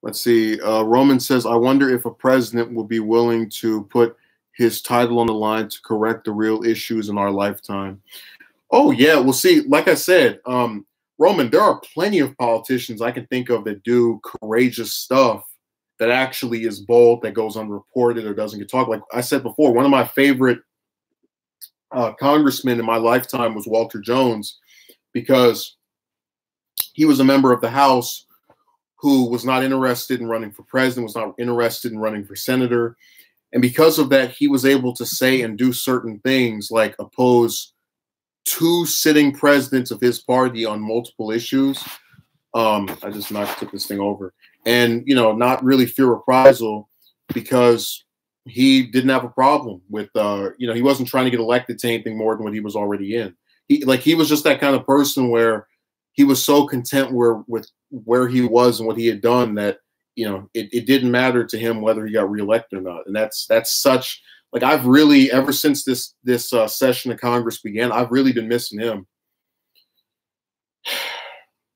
Let's see. Roman says, I wonder if a president will be willing to put his title on the line to correct the real issues in our lifetime. Oh, yeah. We'll see. Like I said, Roman, there are plenty of politicians I can think of that do courageous stuff that actually is bold, that goes unreported or doesn't get talked. Like I said before, one of my favorite congressmen in my lifetime was Walter Jones, because he was a member of the House who was not interested in running for president, was not interested in running for senator. And because of that, he was able to say and do certain things like oppose two sitting presidents of his party on multiple issues. I just took this thing over. And, you know, not really fear reprisal, because he didn't have a problem with, you know, he wasn't trying to get elected to anything more than what he was already in. He was just that kind of person where he was so content with where he was and what he had done that, you know, it didn't matter to him whether he got reelected or not. And that's such, like, I've really, ever since this session of Congress began, I've really been missing him.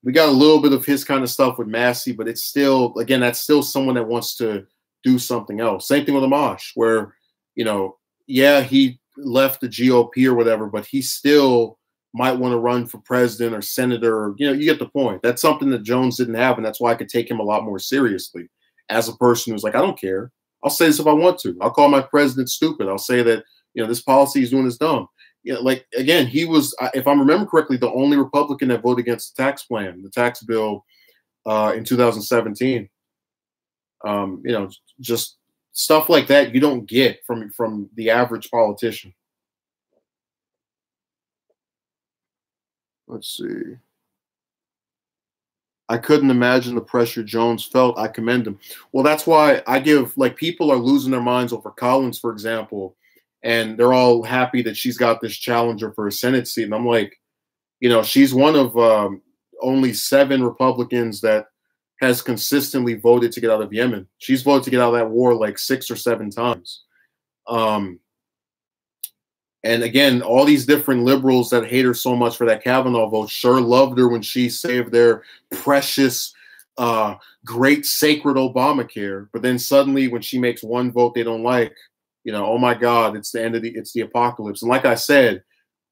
We got a little bit of his kind of stuff with Massey, but it's still, again, that's still someone that wants to do something else. Same thing with Amash, where, you know, yeah, he left the GOP or whatever, but he still might want to run for president or senator. Or, you know, you get the point. That's something that Jones didn't have, and that's why I could take him a lot more seriously as a person who's like, I don't care. I'll say this if I want to. I'll call my president stupid. I'll say that, you know, this policy he's doing is dumb. You know, like, again, he was, if I remember correctly, the only Republican that voted against the tax plan, the tax bill in 2017. You know, just stuff like that you don't get from the average politician. Let's see. I couldn't imagine the pressure Jones felt. I commend him. Well, that's why I give, like, people are losing their minds over Collins, for example, and they're all happy that she's got this challenger for a Senate seat. And I'm like, you know, she's one of only 7 Republicans that has consistently voted to get out of Yemen. She's voted to get out of that war like 6 or 7 times. And again, all these different liberals that hate her so much for that Kavanaugh vote sure loved her when she saved their precious, great, sacred Obamacare. But then suddenly when she makes one vote they don't like, you know, oh my God, it's the end of it's the apocalypse. And like I said,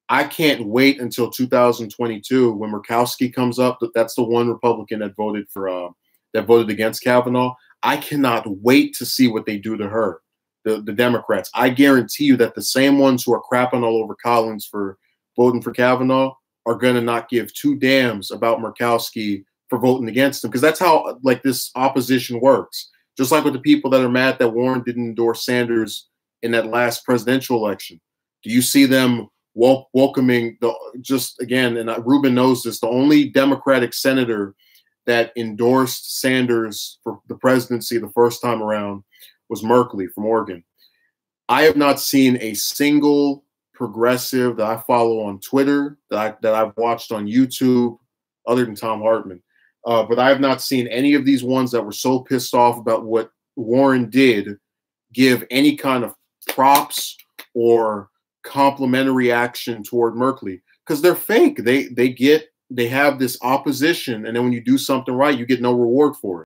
I can't wait until 2022 when Murkowski comes up. That's the one Republican that voted for, that voted against Kavanaugh. I cannot wait to see what they do to her. The Democrats. I guarantee you that the same ones who are crapping all over Collins for voting for Kavanaugh are going to not give 2 damns about Murkowski for voting against him, because that's how, like, this opposition works. Just like with the people that are mad that Warren didn't endorse Sanders in that last presidential election. Do you see them welcoming just again, and Ruben knows this, the only Democratic senator that endorsed Sanders for the presidency the first time around was Merkley from Oregon. I have not seen a single progressive that I follow on Twitter, that I've watched on YouTube, other than Tom Hartman. But I have not seen any of these ones that were so pissed off about what Warren did give any kind of props or complimentary action toward Merkley, because they're fake. They have this opposition, and then when you do something right, you get no reward for it.